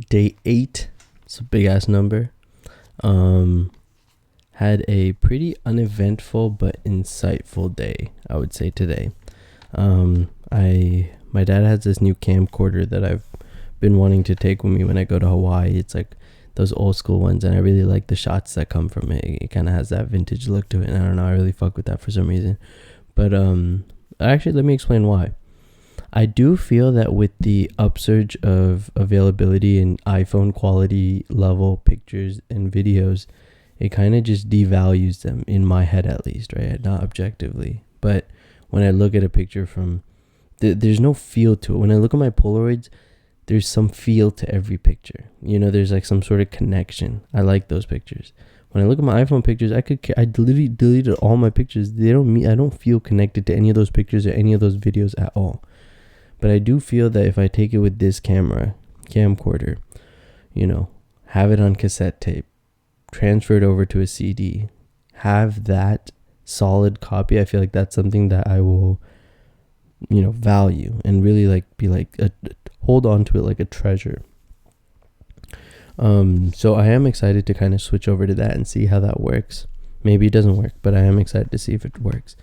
day 8. It's a big ass number. Had a pretty uneventful but insightful day, I would say, today. My dad has this new camcorder that I've been wanting to take with me when I go to Hawaii. It's like those old school ones, and I really like the shots that come from it. It kind of has that vintage look to it, and I don't know, I really fuck with that for some reason. But actually, let me explain why. I do feel that with the upsurge of availability and iPhone quality level pictures and videos, it kind of just devalues them, in my head at least, right? Not objectively, but when I look at a picture from there's no feel to it. When I look at my Polaroids, there's some feel to every picture. There's like some sort of connection. I like those pictures. When I look at my iPhone pictures, I literally deleted all my pictures. I don't feel connected to any of those pictures or any of those videos at all. But I do feel that if I take it with this camcorder, have it on cassette tape, transfer it over to a CD, have that solid copy, I feel like that's something that I will, value and really hold on to it like a treasure. So I am excited to kind of switch over to that and see how that works. Maybe it doesn't work, but I am excited to see if it works.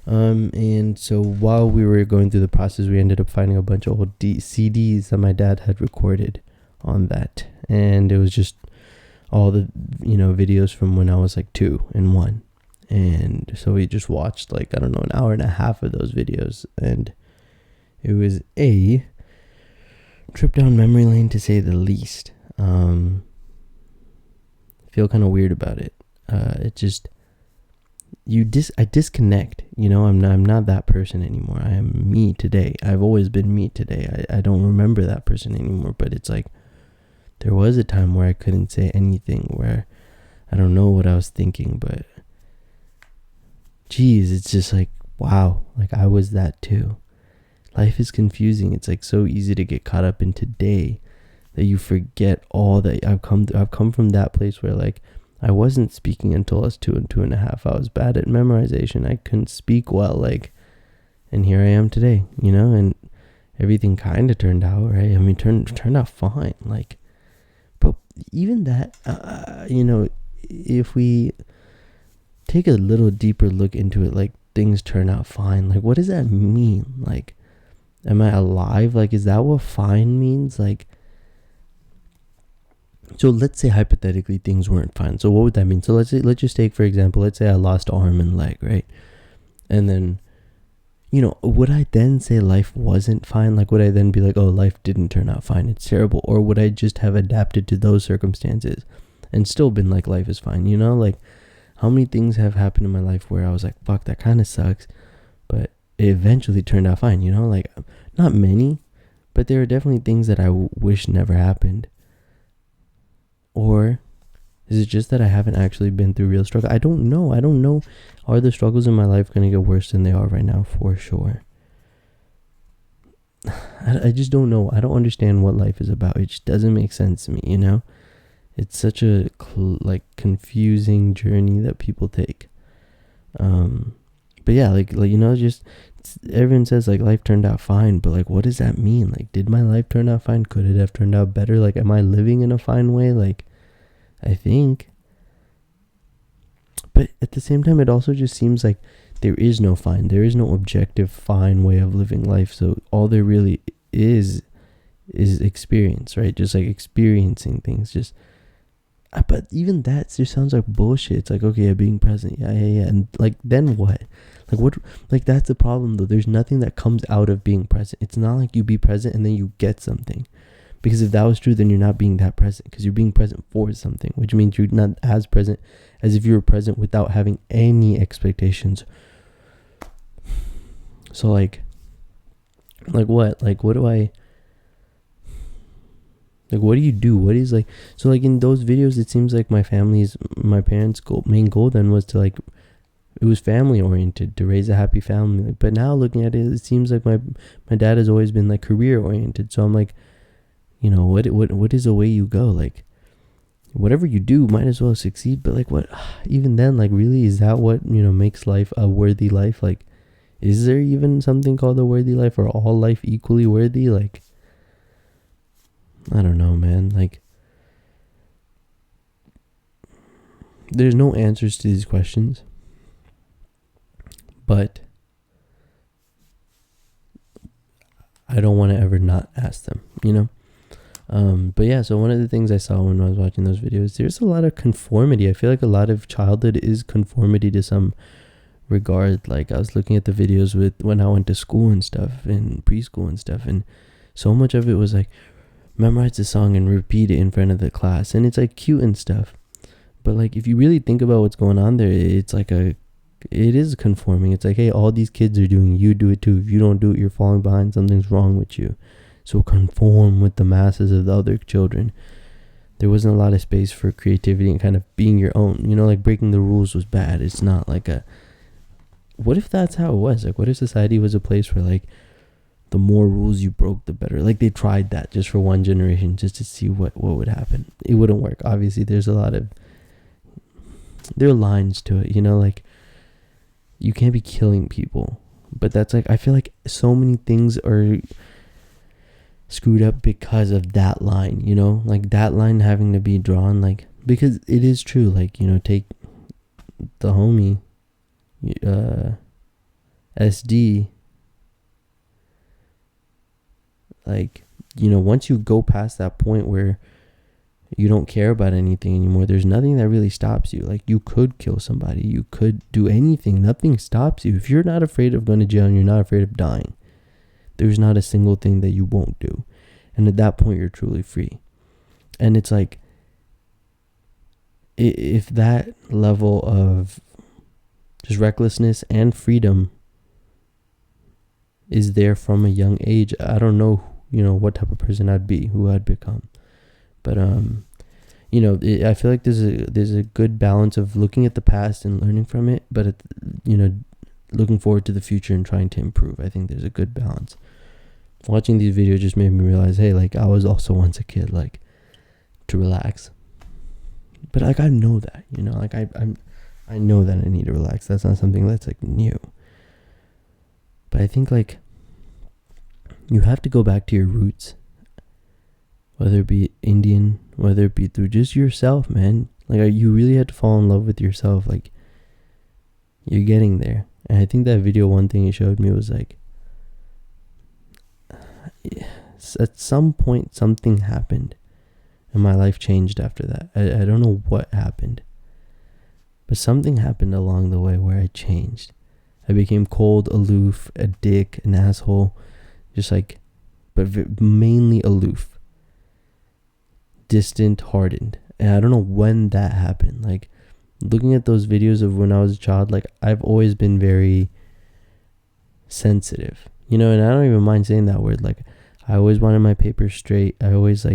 And so while we were going through the process, we ended up finding a bunch of old CDs that my dad had recorded on that. And it was just all the, videos from when I was like 2 and 1. And so we just watched an hour and a half of those videos. And it was a trip down memory lane, to say the least. Feel kind of weird about it. It just... I disconnect, I'm not that person anymore. I am me today. I've always been me today. I don't remember that person anymore, but it's like there was a time where I couldn't say anything, where I don't know what I was thinking, but geez, it's just like, wow, like I was that too. Life is confusing. It's like so easy to get caught up in today that you forget all that I've come from that place where like I wasn't speaking until I was 2 and 2.5. I was bad at memorization. I couldn't speak well, and here I am today, and everything kind of turned out right. I mean, turned out fine. But even that, if we take a little deeper look into it, things turn out fine. What does that mean? Am I alive? Is that what fine means? So let's say hypothetically things weren't fine. So what would that mean? So let's just take, for example, let's say I lost arm and leg, right? And then, would I then say life wasn't fine? Would I then be like, oh, life didn't turn out fine, it's terrible? Or would I just have adapted to those circumstances and still been like, life is fine? How many things have happened in my life where I was like, fuck, that kind of sucks, but it eventually turned out fine, not many, but there are definitely things that I wish never happened. Or is it just that I haven't actually been through real struggle? I don't know. Are the struggles in my life going to get worse than they are right now? For sure. I just don't know. I don't understand what life is about. It just doesn't make sense to me, It's such a confusing journey that people take. But yeah, just everyone says life turned out fine, but what does that mean? Did my life turn out fine? Could it have turned out better? Am I living in a fine way? I think. But at the same time, it also just seems like there is no fine. There is no objective fine way of living life. So all there really is experience, right? Just experiencing things. But even that just sounds like bullshit. It's okay, being present. Yeah. And then what? What? That's the problem though. There's nothing that comes out of being present. It's not like you be present and then you get something. Because if that was true, then you're not being that present, because you're being present for something, which means you're not as present as if you were present without having any expectations. So what? What do I... what do you do? What is so in those videos, it seems like my parents' main goal then was to it was family oriented, to raise a happy family. But now looking at it, it seems like my dad has always been career oriented. So I'm what is the way you go? Whatever you do, might as well succeed. But what, even then, really, is that what, makes life a worthy life? Is there even something called a worthy life, or all life equally worthy? I don't know, man. there's no answers to these questions, but I don't want to ever not ask them, you know? But yeah, so one of the things I saw when I was watching those videos, there's a lot of conformity. I feel like a lot of childhood is conformity to some regard. Like, I was looking at the videos with when I went to school and stuff, and preschool and stuff, and so much of it was like, memorize the song and repeat it in front of the class, and it's like cute and stuff. But like, if you really think about what's going on there, it's like it is conforming. It's like, hey, all these kids are doing, you do it too. If you don't do it, you're falling behind. Something's wrong with you. So conform with the masses of the other children. There wasn't a lot of space for creativity and kind of being your own. You know, like, breaking the rules was bad. It's not like a... What if that's how it was? Like, what if society was a place where, like, the more rules you broke, the better? Like, they tried that just for one generation, just to see what would happen. It wouldn't work. Obviously, there are lines to it, you know, like, you can't be killing people. But that's like, I feel like so many things are screwed up because of that line, you know, like that line having to be drawn, like, because it is true. Like, you know, take the homie SD, like, you know, once you go past that point where you don't care about anything anymore, there's nothing that really stops you. Like, you could kill somebody, you could do anything, nothing stops you. If you're not afraid of going to jail and you're not afraid of dying, there's not a single thing that you won't do. And at that point, you're truly free. And it's like, if that level of just recklessness and freedom is there from a young age, I don't know, you know, what type of person I'd be, who I'd become. But you know, I feel like there's a good balance of looking at the past and learning from it, but you know, looking forward to the future and trying to improve. I think there's a good balance. Watching these videos just made me realize, hey, like, I was also once a kid, like, to relax. But like, I know that, you know, like, I know that I need to relax. That's not something that's like new. But I think, like, you have to go back to your roots, whether it be Indian, whether it be through just yourself, man. Like, you really had to fall in love with yourself. Like, you're getting there. And I think that video, one thing it showed me was like, at some point something happened and my life changed after that. I don't know what happened, but something happened along the way where I changed. I became cold, aloof, a dick, an asshole, just like, but mainly aloof, distant, hardened. And I don't know when that happened. Like, looking at those videos of when I was a child, like, I've always been very sensitive, you know, and I don't even mind saying that word. Like, I always wanted my papers straight. I was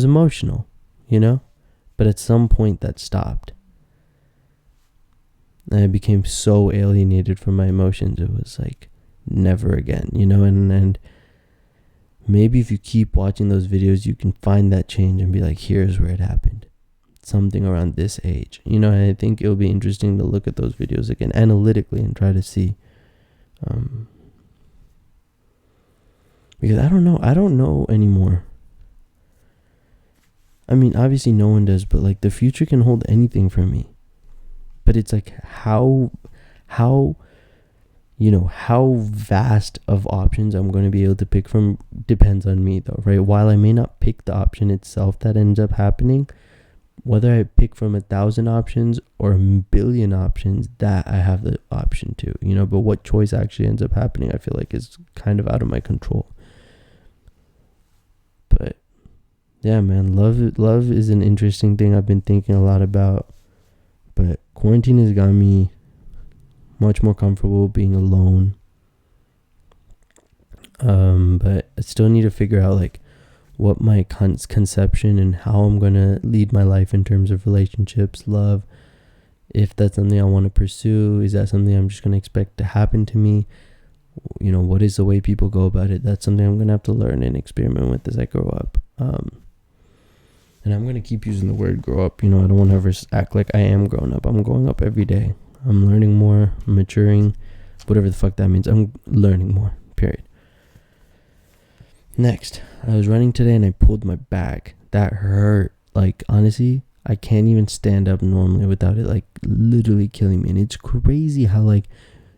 emotional, you know, but at some point that stopped. And I became so alienated from my emotions. It was like, never again, you know, and maybe if you keep watching those videos, you can find that change and be like, here's where it happened. Something around this age, you know. And I think it'll be interesting to look at those videos again analytically and try to see, because I don't know anymore. I mean, obviously no one does, but like, the future can hold anything for me. But it's like, how you know, how vast of options I'm going to be able to pick from depends on me, though, right? While I may not pick the option itself that ends up happening, whether I pick from 1,000 options or 1,000,000,000 options, that I have the option to, you know. But what choice actually ends up happening, I feel like, is kind of out of my control. But yeah, man, love is an interesting thing I've been thinking a lot about. But quarantine has got me much more comfortable being alone. But I still need to figure out, like, what my conception and how I'm going to lead my life in terms of relationships, love. If that's something I want to pursue, is that something I'm just going to expect to happen to me? You know, what is the way people go about it? That's something I'm going to have to learn and experiment with as I grow up. And I'm going to keep using the word grow up. You know, I don't want to ever act like I am grown up. I'm growing up every day. I'm learning more, I'm maturing, whatever the fuck that means. I'm learning more, period. Next, I was running today and I pulled my back. That hurt. Like, honestly, I can't even stand up normally without it like literally killing me. And it's crazy how like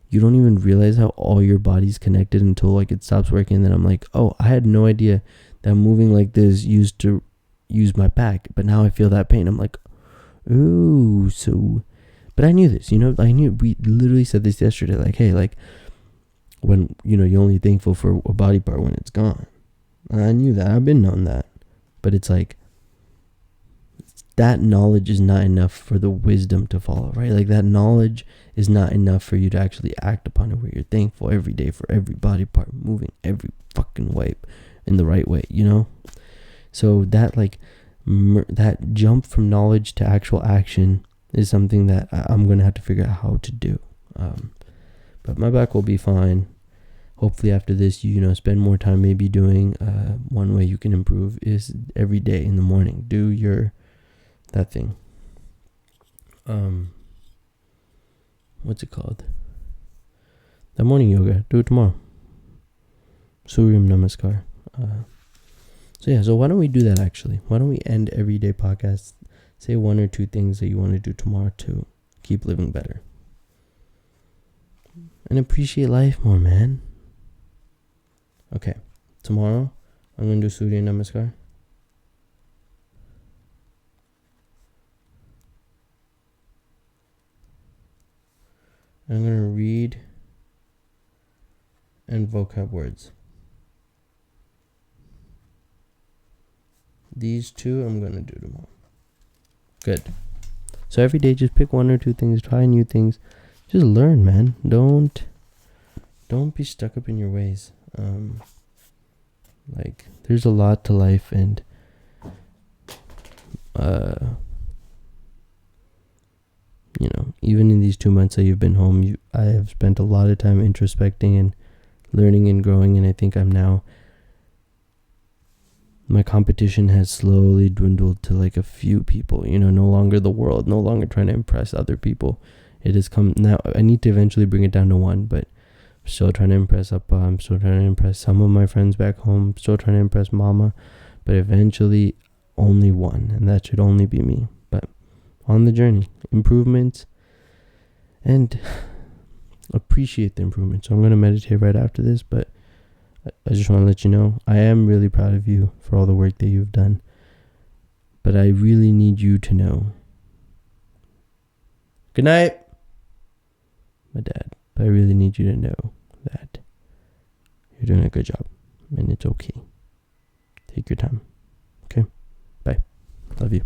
you don't even realize how all your body's connected until like it stops working. And then I'm like, oh, I had no idea that moving like this used to use my back, but now I feel that pain. I'm like, ooh, so, but I knew this, I knew, we literally said this yesterday, like, hey, like, when, you're only thankful for a body part when it's gone. I knew that, I've been known that, but it's like, that knowledge is not enough for the wisdom to follow, right? Like, that knowledge is not enough for you to actually act upon it, where you're thankful every day for every body part moving every fucking way in the right way, So that, like, that jump from knowledge to actual action is something that I'm going to have to figure out how to do. But my back will be fine. Hopefully after this, spend more time maybe doing, one way you can improve is every day in the morning, do that thing. What's it called? That morning yoga, do it tomorrow. Surya Namaskar. So why don't we do that actually? Why don't we end everyday podcast? Say one or two things that you want to do tomorrow to keep living better. And appreciate life more, man. Okay. Tomorrow, I'm going to do Surya Namaskar. I'm going to read and vocab words. These two I'm going to do tomorrow. Good. So every day, just pick one or two things, try new things. Just learn, man. Don't be stuck up in your ways. Like, there's a lot to life, and even in these 2 months that you've been home, I have spent a lot of time introspecting and learning and growing, and I think my competition has slowly dwindled to like a few people, no longer the world, no longer trying to impress other people. It has come now. I need to eventually bring it down to one, but I'm still trying to impress Appa. I'm still trying to impress some of my friends back home. I'm still trying to impress Mama, but eventually only one, and that should only be me. But on the journey, improvements, and appreciate the improvement. So I'm going to meditate right after this, but I just want to let you know, I am really proud of you for all the work that you've done. But I really need you to know. Good night, my dad. But I really need you to know that you're doing a good job. And it's okay. Take your time. Okay? Bye. Love you.